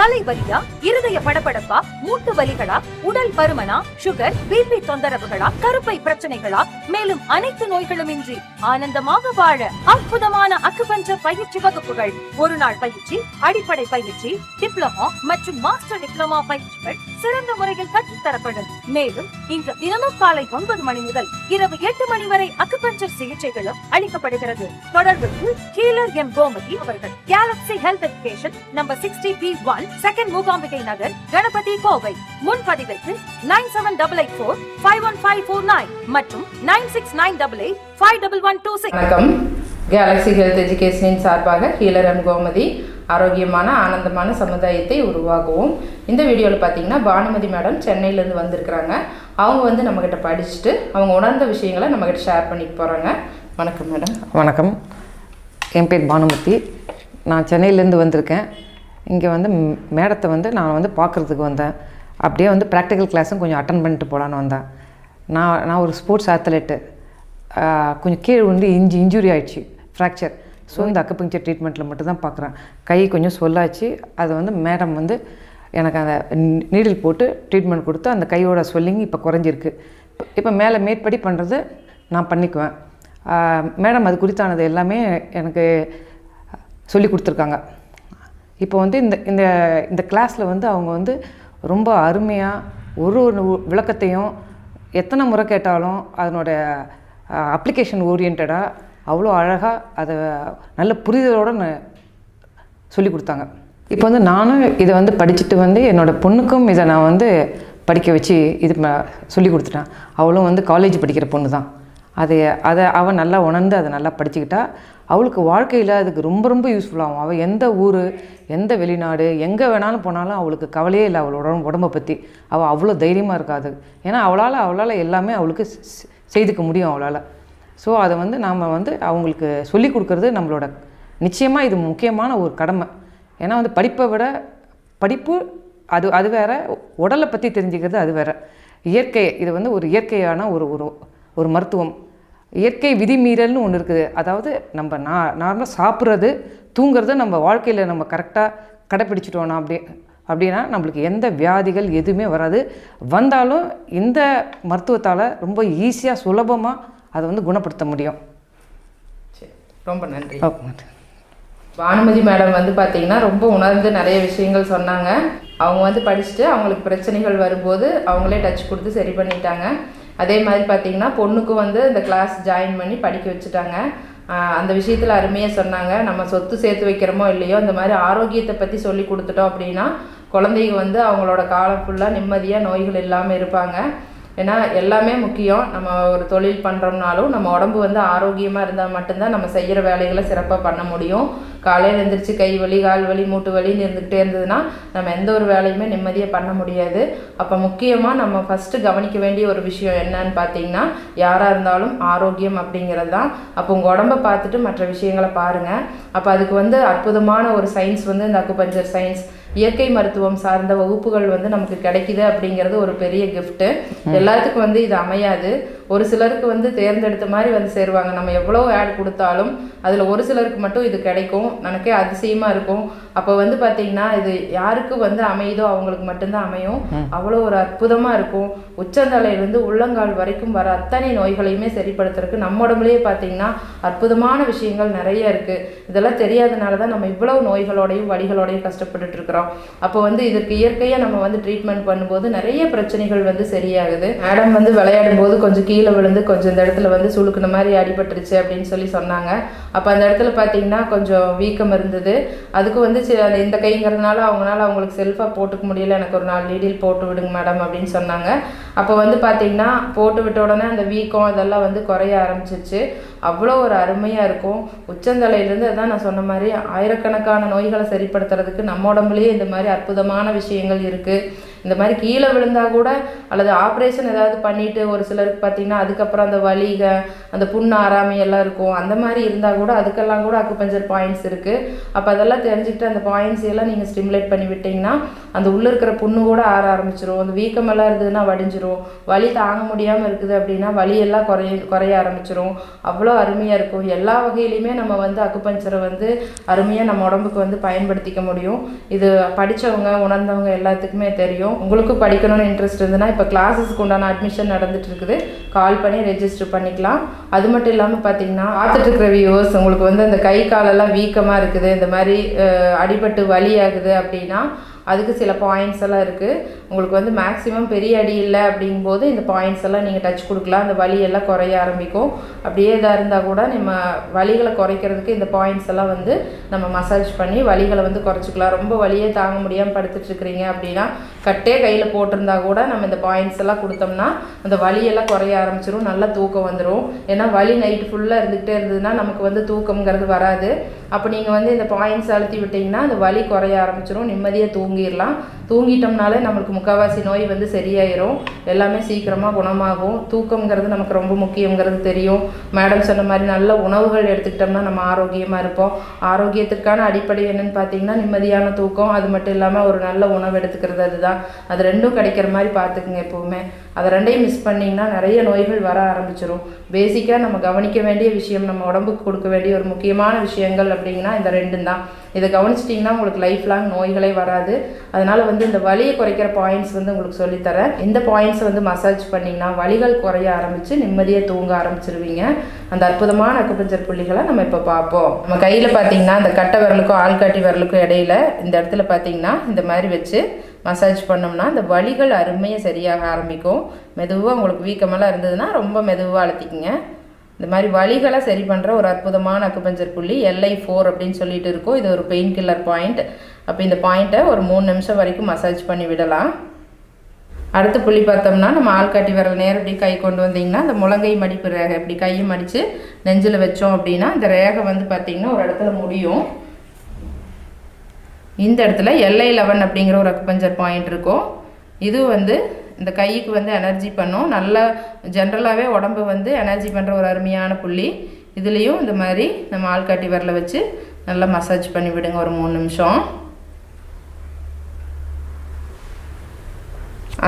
தலைவலியா, இருதய படபடப்பா, மூட்டு வலிகளா, உடல் பருமனா, சுகர், பிபி தொந்தரவுகளா, கருப்பை பிரச்சனைகளா, மேலும் அனைத்து நோய்களும் இன்றி ஆனந்தமாக வாழ அற்புதமான அக்குபஞ்சர் பயிற்சி வகுப்புகள். ஒரு நாள் பயிற்சி, அடிப்படை பயிற்சி, டிப்ளமோ மற்றும் மாஸ்டர் டிப்ளமோ பயிற்சிகள் சிறந்த முறையில் கற்றுத்தரப்படும். மேலும் இங்கு தினமும் காலை 9 மணி முதல் இரவு 8 மணி வரை அக்குபஞ்சர் சிகிச்சைகளும் அளிக்கப்படுகிறது. தொடர்புக்கு ஹீலர் எம் கோமதி அவர்கள், galaxy health education, number 60B1, second Mookambigai Nagar, Ganapathi, Kovai. முன்பதிவிற்கு 9784515549 மற்றும் 9698851126. வணக்கம். கேலக்ஸி ஹெல்த் எஜுகேஷனின் சார்பாக ஹீலர் எம் கோமதி, ஆரோக்கியமான ஆனந்தமான சமுதாயத்தை உருவாக்குவோம். இந்த வீடியோவில் பார்த்தீங்கன்னா பானுமதி மேடம் சென்னையிலேருந்து வந்திருக்கிறாங்க. அவங்க வந்து நம்மக்கிட்ட படிச்சுட்டு அவங்க உணர்ந்த விஷயங்களை நம்மக்கிட்ட ஷேர் பண்ணிட்டு போகிறாங்க. வணக்கம் மேடம். வணக்கம். என் பேர் பானுமதி. நான் சென்னையிலேருந்து வந்திருக்கேன். இங்கே வந்து மேடத்தை வந்து நான் வந்து பார்க்குறதுக்கு வந்தேன். அப்படியே வந்து ப்ராக்டிக்கல் கிளாஸும் கொஞ்சம் அட்டன் பண்ணிட்டு போகலான்னு வந்தேன். நான் ஒரு ஸ்போர்ட்ஸ் அத்லெட்டு. கொஞ்சம் கீழே வந்து இன்ஜுரி ஆகிடுச்சு, ஃப்ராக்சர். ஸோ இந்த அக்குபஞ்சர் ட்ரீட்மெண்ட்டில் மட்டும் தான் பார்க்குறேன். கை கொஞ்சம் சொல்லாச்சு. அது வந்து மேடம் வந்து எனக்கு அந்த நீடில் போட்டு ட்ரீட்மெண்ட் கொடுத்து அந்த கையோட ஸ்வெல்லிங் இப்போ குறைஞ்சிருக்கு. இப்போ மேற்படி பண்ணுறது நான் பண்ணிக்குவேன். மேடம் அது குறித்தானது எல்லாமே எனக்கு சொல்லி கொடுத்துருக்காங்க. இப்போ வந்து இந்த கிளாஸில் வந்து அவங்க வந்து ரொம்ப அருமையாக ஒரு விளக்கத்தையும் எத்தனை முறை கேட்டாலும் அதனோட அப்ளிகேஷன் ஓரியன்டாக அவ்வளோ அழகாக அதை நல்ல புரிதலோடு சொல்லி கொடுத்தாங்க. இப்போ வந்து நானும் இதை வந்து படிச்சுட்டு வந்து என்னோடய பொண்ணுக்கும் இதை நான் வந்து படிக்க வச்சு இது சொல்லி கொடுத்துட்டேன். அவளும் வந்து காலேஜ் படிக்கிற பொண்ணு தான். அதை அவள் நல்லா உணர்ந்து அதை நல்லா படிச்சுக்கிட்டா அவளுக்கு வாழ்க்கையில் அதுக்கு ரொம்ப ரொம்ப யூஸ்ஃபுல்லாகும். அவள் எந்த ஊர், எந்த வெளிநாடு, எங்கே வேணாலும் போனாலும் அவளுக்கு கவலையே இல்லை அவளோட உடம்பை பற்றி. அவள் அவ்வளோ தைரியமாக இருக்காது. ஏன்னா அவளால் எல்லாமே அவளுக்கு செய்துக்க முடியும் அவளால். ஸோ அதை வந்து நாம் வந்து அவங்களுக்கு சொல்லி கொடுக்குறது நம்மளோட நிச்சயமாக இது முக்கியமான ஒரு கடமை. ஏன்னா வந்து படிப்பை விட படிப்பு அது வேறு, உடலை பற்றி தெரிஞ்சுக்கிறது அது வேறு. இயற்கை இது வந்து ஒரு இயற்கையான ஒரு மருத்துவம். இயற்கை விதிமீறல்னு ஒன்று இருக்குது. அதாவது நம்ம நார்மலாக சாப்பிட்றது, தூங்குறது நம்ம வாழ்க்கையில் நம்ம கரெக்டாக கடைப்பிடிச்சிட்டோன்னா அப்படின்னா நம்மளுக்கு எந்த வியாதிகள் எதுவுமே வராது. வந்தாலும் இந்த மருத்துவத்தால் ரொம்ப ஈஸியாக சுலபமாக அதை வந்து குணப்படுத்த முடியும். சரி, ரொம்ப நன்றி. பானுமதி மேடம் வந்து பார்த்திங்கன்னா ரொம்ப உணர்ந்து நிறைய விஷயங்கள் சொன்னாங்க. அவங்க வந்து படிச்சுட்டு அவங்களுக்கு பிரச்சனைகள் வரும்போது அவங்களே டச் கொடுத்து சரி பண்ணிட்டாங்க. அதே மாதிரி பார்த்திங்கன்னா பொண்ணுக்கும் வந்து இந்த கிளாஸ் ஜாயின் பண்ணி படிக்க வச்சுட்டாங்க. அந்த விஷயத்தில் அருமையாக சொன்னாங்க. நம்ம சொத்து சேர்த்து வைக்கிறோமோ இல்லையோ, இந்த மாதிரி ஆரோக்கியத்தை பற்றி சொல்லி கொடுத்துட்டோம் அப்படின்னா குழந்தைங்க வந்து அவங்களோட காலம் ஃபுல்லாக நிம்மதியாக நோய்கள் இல்லாமல் இருப்பாங்க. ஏன்னா எல்லாமே முக்கியம். நம்ம ஒரு தொழில் பண்ணுறோம்னாலும் நம்ம உடம்பு வந்து ஆரோக்கியமாக இருந்தால் மட்டும்தான் நம்ம செய்கிற வேலைகளை சிறப்பாக பண்ண முடியும். காலையில் எழுந்திரிச்சு கை வலி, கால் வலி, மூட்டு வலின்னு இருந்துக்கிட்டே இருந்ததுன்னா நம்ம எந்த ஒரு வேலையுமே நிம்மதியாக பண்ண முடியாது. அப்போ முக்கியமாக நம்ம ஃபஸ்ட்டு கவனிக்க வேண்டிய ஒரு விஷயம் என்னன்னு பார்த்தீங்கன்னா, யாராக இருந்தாலும் ஆரோக்கியம் அப்படிங்கிறது தான். அப்போ உங்கள் உடம்பை பார்த்துட்டு மற்ற விஷயங்களை பாருங்கள். அப்போ அதுக்கு வந்து அற்புதமான ஒரு சயின்ஸ் வந்து இந்த அக்குபஞ்சர் சயின்ஸ், இயற்கை மருத்துவம் சார்ந்த வகுப்புகள் வந்து நமக்கு கிடைக்குது அப்படிங்கிறது ஒரு பெரிய கிஃப்ட்டு. எல்லாத்துக்கும் வந்து இது அமையாது. ஒரு சிலருக்கு வந்து தேர்ந்தெடுத்த மாதிரி வந்து சேருவாங்க. நம்ம எவ்வளோ ஆட் கொடுத்தாலும் அதில் ஒரு சிலருக்கு மட்டும் இது கிடைக்கும். எனக்கே அதிசயமாக இருக்கும். அப்போ வந்து பார்த்திங்கன்னா இது யாருக்கு வந்து அமையுதோ அவங்களுக்கு மட்டும்தான் அமையும். அவ்வளோ ஒரு அற்புதமாக இருக்கும். உச்சந்தலையிலேருந்து உள்ளங்கால் வரைக்கும் வர அத்தனை நோய்களையுமே சரிப்படுத்துறதுக்கு நம்ம உடம்புலேயே பார்த்திங்கன்னா அற்புதமான விஷயங்கள் நிறைய இருக்குது. இதெல்லாம் தெரியாதனால தான் நம்ம இவ்வளவு நோய்களோடையும் வலிகளோடையும் கஷ்டப்பட்டுட்டு இருக்கிறோம். அப்போ வந்து இதற்கு இயற்கையாக நம்ம வந்து ட்ரீட்மெண்ட் பண்ணும்போது நிறைய பிரச்சனைகள் வந்து சரியாகுது. மேடம் வந்து விளையாடும் போது கொஞ்சம் கீழே விழுந்து கொஞ்சம் இந்த இடத்துல வந்து சுளுக்குன மாதிரி அடிபட்டுருச்சு அப்படின்னு சொல்லி சொன்னாங்க. அப்போ அந்த இடத்துல பார்த்தீங்கன்னா கொஞ்சம் வீக்கம் இருந்தது. அதுக்கு வந்து இந்த கைங்கிறதுனால அவங்களுக்கு செல்ஃபாக போட்டுக்க முடியல. எனக்கு ஒரு 4 நீடில் போட்டு விடுங்க மேடம் அப்படின்னு சொன்னாங்க. அப்போ வந்து பார்த்தீங்கன்னா போட்டு விட்ட உடனே அந்த வீக்கம் அதெல்லாம் வந்து குறைய ஆரம்பிச்சிருச்சு. அவ்வளோ ஒரு அருமையாக இருக்கும். உச்சந்தலையிலேருந்து அதான் நான் சொன்ன மாதிரி ஆயிரக்கணக்கான நோய்களை சரிப்படுத்துறதுக்கு நம்ம உடம்புலேயே இந்த மாதிரி அற்புதமான விஷயங்கள் இருக்குது. இந்த மாதிரி கீழே விழுந்தா கூட அல்லது ஆப்ரேஷன் ஏதாவது பண்ணிட்டு ஒரு சிலருக்கு பார்த்தீங்கன்னா அதுக்கப்புறம் அந்த வலிக அந்த புண்ணு ஆறாமை எல்லாம் இருக்கும். அந்த மாதிரி இருந்தால் கூட அதுக்கெல்லாம் கூட அக்குபஞ்சர் பாயிண்ட்ஸ் இருக்குது. அப்போ அதெல்லாம் தெரிஞ்சுக்கிட்டு அந்த பாயிண்ட்ஸ் எல்லாம் நீங்கள் ஸ்டிமுலேட் பண்ணி விட்டிங்கன்னா அந்த உள்ளே இருக்கிற புண்ணு கூட ஆற ஆரம்பிச்சிடும். அந்த வீக்கமெல்லாம் இருந்ததுன்னா வடிஞ்சிரும். வலி தாங்க முடியாமல் இருக்குது அப்படின்னா வலியெல்லாம் குறைய ஆரம்பிச்சிரும். அவ்வளோ அருமையாக இருக்கும். எல்லா வகையிலையுமே நம்ம வந்து அக்குபஞ்சரை வந்து அருமையாக நம்ம உடம்புக்கு வந்து பயன்படுத்திக்க முடியும். இது படித்தவங்க உணர்ந்தவங்க எல்லாத்துக்குமே தெரியும். உங்களுக்கும் படிக்கணும்னு இன்ட்ரெஸ்ட் இருந்ததுன்னா இப்போ கிளாஸஸ்க்கு உண்டான அட்மிஷன் நடந்துட்டு இருக்குது. கால் பண்ணி ரெஜிஸ்டர் பண்ணிக்கலாம். அது மட்டும் இல்லாமல் பார்த்தீங்கன்னா பார்த்துட்டு இருக்கிற வியூவர்ஸ் உங்களுக்கு வந்து அந்த கை காலெல்லாம் வீக்கமாக இருக்குது, இந்த மாதிரி அடிபட்டு வலி ஆகுது அப்படின்னா அதுக்கு சில பாயிண்ட்ஸ் எல்லாம் இருக்குது. உங்களுக்கு வந்து மேக்ஸிமம் பெரிய அடி இல்லை அப்படிங்கும்போது இந்த பாயிண்ட்ஸ் எல்லாம் நீங்கள் டச் கொடுக்கலாம். அந்த வலியெல்லாம் குறைய ஆரம்பிக்கும். அப்படியே இதாக இருந்தால் கூட நம்ம வலிகளை குறைக்கிறதுக்கு இந்த பாயிண்ட்ஸ் எல்லாம் வந்து நம்ம மசாஜ் பண்ணி வலிகளை வந்து குறைச்சிக்கலாம். ரொம்ப வலியே தாங்க முடியாமல் படுத்துட்ருக்குறீங்க அப்படின்னா கட்டே கையில் போட்டிருந்தா கூட நம்ம இந்த பாயிண்ட்ஸ் எல்லாம் கொடுத்தோம்னா அந்த வலியெல்லாம் குறைய ஆரம்பிச்சிடும். நல்லா தூக்கம் வந்துடும். ஏன்னா வலி நைட்டு ஃபுல்லாக இருந்துகிட்டே இருந்ததுன்னா நமக்கு வந்து தூக்கம்ங்கிறது வராது. அப்போ நீங்கள் வந்து இந்த பாயிண்ட்ஸ் அழுத்தி விட்டிங்கன்னா அந்த வலி குறைய ஆரம்பிச்சிடும். நிம்மதியாக தூங்கிடலாம். தூங்கிட்டோம்னாலே நம்மளுக்கு முக்கால்வாசி நோய் வந்து சரியாயிரும். எல்லாமே சீக்கிரமாக குணமாகும். தூக்கம்ங்கிறது நமக்கு ரொம்ப முக்கியங்கிறது தெரியும். மேடம் சொன்ன மாதிரி நல்ல உணவுகள் எடுத்துக்கிட்டோம்னா நம்ம ஆரோக்கியமாக இருப்போம். ஆரோக்கியத்திற்கான அடிப்படை என்னன்னு பார்த்தீங்கன்னா நிம்மதியான தூக்கம், அது மட்டும் இல்லாமல் ஒரு நல்ல உணவு எடுத்துக்கிறது. அதுதான். அது ரெண்டும் கிடைக்கிற மாதிரி பார்த்துக்குங்க எப்போவுமே. அதை ரெண்டையும் மிஸ் பண்ணிங்கன்னா நிறைய நோய்கள் வர ஆரம்பிச்சிடும். பேசிக்காக நம்ம கவனிக்க வேண்டிய விஷயம், நம்ம உடம்புக்கு கொடுக்க வேண்டிய ஒரு முக்கியமான விஷயங்கள் அப்படிங்கன்னா இந்த ரெண்டும் தான். இதை கவனிச்சிட்டிங்கன்னா உங்களுக்கு லைஃப் லாங் நோய்களே வராது. அதனால் வந்து இந்த வலியை குறைக்கிற பாயிண்ட்ஸ் வந்து உங்களுக்கு சொல்லித்தரேன். இந்த பாயிண்ட்ஸை வந்து மசாஜ் பண்ணிங்கன்னா வலிகள் குறைய ஆரம்பித்து நிம்மதியாக தூங்க ஆரம்பிச்சிருவீங்க. அந்த அற்புதமான அக்குபஞ்சர் புள்ளிகளை நம்ம இப்போ பார்ப்போம். நம்ம கையில் பார்த்தீங்கன்னா இந்த கட்டை விரலுக்கும் ஆள்காட்டி விரலுக்கும் இடையில இந்த இடத்துல பார்த்தீங்கன்னா இந்த மாதிரி வச்சு மசாஜ் பண்ணோம்னா இந்த வலிகள் அருமையாக சரியாக ஆரம்பிக்கும். மெதுவாக உங்களுக்கு வீக்கமெல்லாம் இருந்ததுன்னா ரொம்ப மெதுவாக அழுத்திக்குங்க. இந்த மாதிரி வலிகளை சரி பண்ணுற ஒரு அற்புதமான அக்குபஞ்சர் புள்ளி LI4 அப்படின்னு சொல்லிட்டு இருக்கும். இது ஒரு பெயின் கில்லர் பாயிண்ட். அப்போ இந்த பாயிண்ட்டை ஒரு 3 நிமிஷம் வரைக்கும் மசாஜ் பண்ணி விடலாம். அடுத்த புள்ளி பார்த்தோம்னா நம்ம ஆள்காட்டி விரல் நேரம் இப்படி கை கொண்டு வந்தீங்கன்னா இந்த முழங்கை மடிப்பு ரேகை இப்படி கையை மடித்து நெஞ்சில் வச்சோம் அப்படின்னா இந்த ரேகை வந்து பார்த்திங்கன்னா ஒரு இடத்துல முடியும். இந்த இடத்துல LI11 அப்படிங்கிற ஒரு அக்குபஞ்சர் பாயிண்ட் இருக்கும். இது வந்து இந்த கைக்கு வந்து எனர்ஜி பண்ணும். நல்லா ஜென்ரலாகவே உடம்பு வந்து எனர்ஜி பண்ணுற ஒரு அருமையான புள்ளி. இதுலேயும் இந்த மாதிரி நம்ம ஆள்காட்டி விரலை வச்சு நல்லா மசாஜ் பண்ணி விடுங்க ஒரு 3 நிமிஷம்.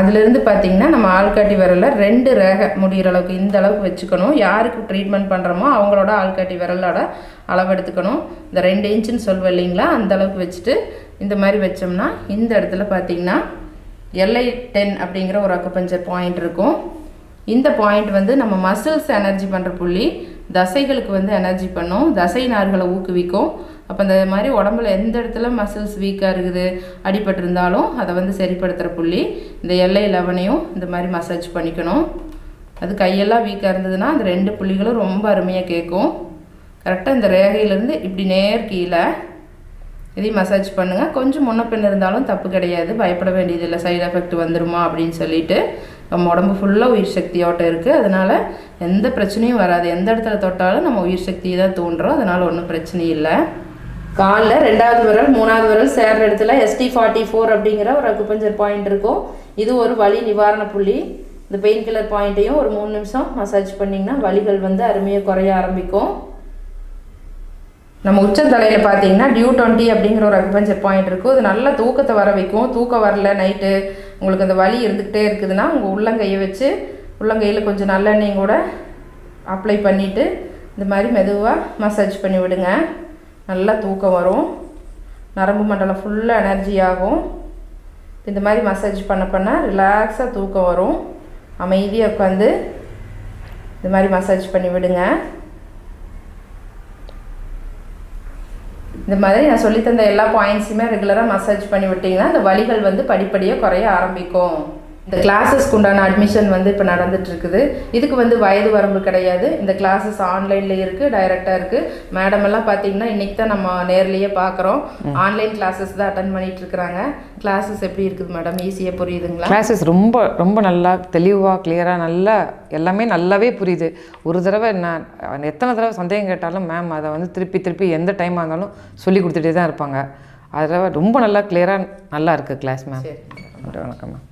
அதிலிருந்து பார்த்திங்கன்னா நம்ம ஆள்காட்டி விரலில் 2 ரேகை முடிகிற அளவுக்கு இந்த அளவுக்கு வச்சுக்கணும். யாருக்கு ட்ரீட்மெண்ட் பண்ணுறோமோ அவங்களோட ஆள்காட்டி விரலோட அளவு எடுத்துக்கணும். இந்த 2 இன்ச்சுன்னு சொல்லுவோம் இல்லைங்களா, அந்த அளவுக்கு வச்சுட்டு இந்த மாதிரி வச்சோம்னா இந்த இடத்துல பார்த்திங்கன்னா LI10 அப்படிங்கிற ஒரு அக்குபஞ்சர் பாயிண்ட் இருக்கும். இந்த பாயிண்ட் வந்து நம்ம மசில்ஸ் எனர்ஜி பண்ணுற புள்ளி. தசைகளுக்கு வந்து எனர்ஜி பண்ணும், தசை நார்களை ஊக்குவிக்கும். அப்போ இந்த மாதிரி உடம்புல எந்த இடத்துல மசில்ஸ் வீக்காக இருக்குது அடிபட்டிருந்தாலும் அதை வந்து சரிப்படுத்துகிற புள்ளி. இந்த LI11ஐயும் இந்த மாதிரி மசாஜ் பண்ணிக்கணும். அது கையெல்லாம் வீக்காக இருந்ததுன்னா அந்த 2 புள்ளிகளும் ரொம்ப அருமையாக கேட்கும். கரெக்டாக இந்த ரேகையிலேருந்து இப்படி நேர் கீழே இதையும் மசாஜ் பண்ணுங்கள். கொஞ்சம் முன்ன பின் இருந்தாலும் தப்பு கிடையாது, பயப்பட வேண்டியதில்லை சைடு எஃபெக்ட் வந்துடுமா அப்படின்னு சொல்லிட்டு. நம்ம உடம்பு ஃபுல்லாக உயிர் சக்தியோட்டம் இருக்குது. அதனால் எந்த பிரச்சனையும் வராது. எந்த இடத்துல தொட்டாலும் நம்ம உயிர் சக்தியை தான் தூண்டுறோம். அதனால் ஒன்றும் பிரச்சனை இல்லை. காலில் 2வது விரல் 3வது விரல் சேர்ற இடத்துல ST44 அப்படிங்கிற ஒரு அக்குபஞ்சர் பாயிண்ட் இருக்கும். இது ஒரு வலி நிவாரண புள்ளி. இந்த பெயின் கில்லர் பாயிண்ட்டையும் ஒரு 3 நிமிஷம் மசாஜ் பண்ணிங்கன்னா வலிகள் வந்து அருமையாக குறைய ஆரம்பிக்கும். நம்ம உச்சந்தலையில் பார்த்தீங்கன்னா DU20 அப்படிங்கிற ஒரு அக்குபஞ்சர் பாயிண்ட் இருக்கும். அது நல்லா தூக்கத்தை வர வைக்கும். தூக்கம் வரல நைட்டு உங்களுக்கு அந்த வலி இருந்துக்கிட்டே இருக்குதுன்னா உங்கள் உள்ளங்கையை வச்சு உள்ளங்கையில் கொஞ்சம் நல்லெண்ணெயும் கூட அப்ளை பண்ணிவிட்டு இந்த மாதிரி மெதுவாக மசாஜ் பண்ணி விடுங்க. நல்லா தூக்கம் வரும். நரம்பு மண்டலம் ஃபுல்லாக எனர்ஜி ஆகும். இந்த மாதிரி மசாஜ் பண்ண ரிலாக்ஸாக தூக்கம் வரும். அமைதியாக உட்காந்து இந்த மாதிரி மசாஜ் பண்ணி விடுங்க. இந்த மாதிரி நான் சொல்லித்தந்த எல்லா பாயிண்ட்ஸுமே ரெகுலராக மசாஜ் பண்ணி விட்டிங்கன்னா அந்த வலிகள் வந்து படிப்படியாக குறைய ஆரம்பிக்கும். இந்த கிளாஸஸ்க்கு உண்டான அட்மிஷன் வந்து இப்போ நடந்துகிட்ருக்குது. இதுக்கு வந்து வயது வரம்பு கிடையாது. இந்த கிளாஸஸ் ஆன்லைனில் இருக்குது, டைரெக்டாக இருக்குது. மேடம் எல்லாம் பார்த்தீங்கன்னா இன்றைக்கி தான் நம்ம நேர்லேயே பார்க்குறோம். ஆன்லைன் கிளாஸஸ் தான் அட்டன் பண்ணிகிட்ருக்குறாங்க. கிளாஸஸ் எப்படி இருக்குது மேடம்? ஈஸியாக புரியுதுங்களா? கிளாஸஸ் ரொம்ப ரொம்ப நல்லா தெளிவாக கிளியராக நல்லா எல்லாமே நல்லாவே புரியுது. ஒரு தடவை நான் எத்தனை தடவை சந்தேகம் கேட்டாலும் மேம் அதை வந்து திருப்பி எந்த டைமாக இருந்தாலும் சொல்லி கொடுத்துட்டே தான் இருப்பாங்க. அதில் ரொம்ப நல்லா கிளியராக நல்லா இருக்குது கிளாஸ் மேம். சரி, வணக்கம் மேம்.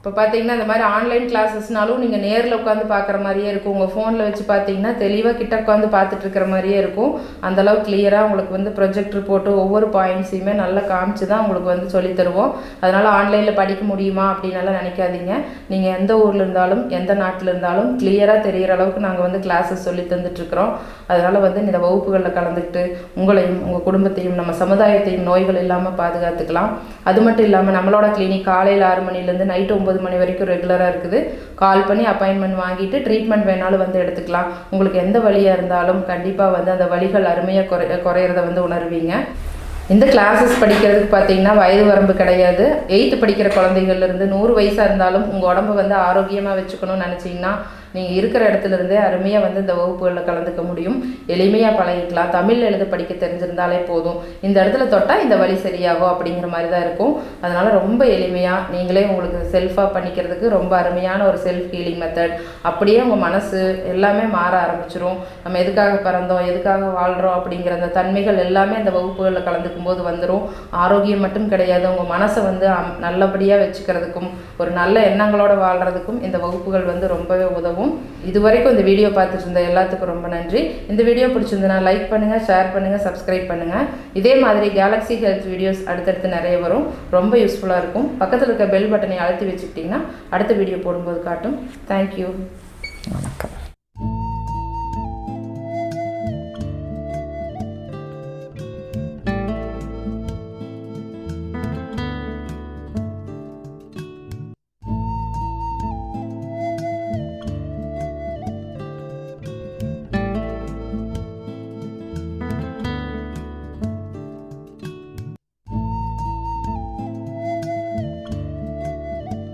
இப்போ பார்த்தீங்கன்னா இந்த மாதிரி ஆன்லைன் கிளாஸஸ்னாலும் நீங்கள் நேரில் உட்காந்து பார்க்குற மாதிரியே இருக்கும். உங்கள் ஃபோனில் வச்சு பார்த்தீங்கன்னா தெளிவாக கிட்ட உட்காந்து பார்த்துட்டு இருக்கிற மாதிரியே இருக்கும். அந்தளவு கிளியராக உங்களுக்கு வந்து ப்ரொஜெக்டர் போட்டு ஒவ்வொரு பாயிண்ட்ஸையுமே நல்லா காமிச்சு தான் உங்களுக்கு வந்து சொல்லித் தருவோம். அதனால் ஆன்லைனில் படிக்க முடியுமா அப்படின்னலாம் நினைக்காதீங்க. நீங்கள் எந்த ஊரில் இருந்தாலும் எந்த நாட்டில் இருந்தாலும் கிளியராக தெரிகிற அளவுக்கு நாங்கள் வந்து கிளாஸஸ் சொல்லி தந்துட்டுருக்குறோம். அதனால் வந்து இந்த வகுப்புகளில் கலந்துக்கிட்டு உங்களையும் உங்கள் குடும்பத்தையும் நம்ம சமுதாயத்தையும் நோய்கள் இல்லாமல் பாதுகாத்துக்கலாம். அது மட்டும் இல்லாமல் நம்மளோட கிளினிக் காலையில் 6 மணிலேருந்து நைட்டு 9 மணி வரைக்கும் ரெகுலராக இருக்குது. கால் பண்ணி அப்பாயின்மெண்ட் வாங்கிட்டு ட்ரீட்மெண்ட் வேணாலும் வந்து எடுத்துக்கலாம். உங்களுக்கு எந்த வலியாக இருந்தாலும் கண்டிப்பாக வந்து அந்த வலிகள் அருமையாக குறையிறத வந்து உணர்வீங்க. இந்த கிளாஸஸ் படிக்கிறதுக்கு பார்த்தீங்கன்னா வயது வரம்பு கிடையாது. 8th படிக்கிற குழந்தைகள்லேருந்து 100 வயசாக இருந்தாலும் உங்கள் உடம்பை வந்து ஆரோக்கியமாக வச்சுக்கணும்னு நினச்சிங்கன்னா நீங்கள் இருக்கிற இடத்துல இருந்தே அருமையாக வந்து இந்த வகுப்புகளில் கலந்துக்க முடியும். எளிமையாக பழகிக்கலாம். தமிழில் எழுத படிக்க தெரிஞ்சிருந்தாலே போதும். இந்த இடத்துல தொட்டால் இந்த வழி சரியாகும் அப்படிங்கிற மாதிரி தான் இருக்கும். அதனால் ரொம்ப எளிமையாக நீங்களே உங்களுக்கு செல்ஃபாக பண்ணிக்கிறதுக்கு ரொம்ப அருமையான ஒரு செல்ஃப் ஹீலிங் மெத்தட். அப்படியே உங்கள் மனசு எல்லாமே மாற ஆரம்பிச்சிரும். நம்ம எதுக்காக பிறந்தோம், எதுக்காக வாழ்கிறோம் அப்படிங்கிற அந்த தன்மைகள் எல்லாமே அந்த வகுப்புகளில் கலந்துக்கும் போது வந்துடும். ஆரோக்கியம் மட்டும் கிடையாது, உங்கள் மனசை வந்து நல்லபடியாக வச்சுக்கிறதுக்கும் ஒரு நல்ல எண்ணங்களோடு வாழ்கிறதுக்கும் இந்த வகுப்புகள் வந்து ரொம்பவே உதவும். இதுவரைக்கும் இந்த வீடியோ பார்த்துட்டு இருந்த எல்லாத்துக்கும் ரொம்ப நன்றி. இந்த வீடியோ பிடிச்சிருந்தனா லைக் பண்ணுங்கள், ஷேர் பண்ணுங்கள், சப்ஸ்கிரைப் பண்ணுங்கள். இதே மாதிரி கேலக்ஸி ஹெல்த் வீடியோஸ் அடுத்தடுத்து நிறைய வரும். ரொம்ப யூஸ்ஃபுல்லாக இருக்கும். பக்கத்தில் இருக்க பெல் பட்டனை அழுத்தி வச்சுக்கிட்டிங்கன்னா அடுத்த வீடியோ போடும்போது காட்டும். தேங்க்யூ.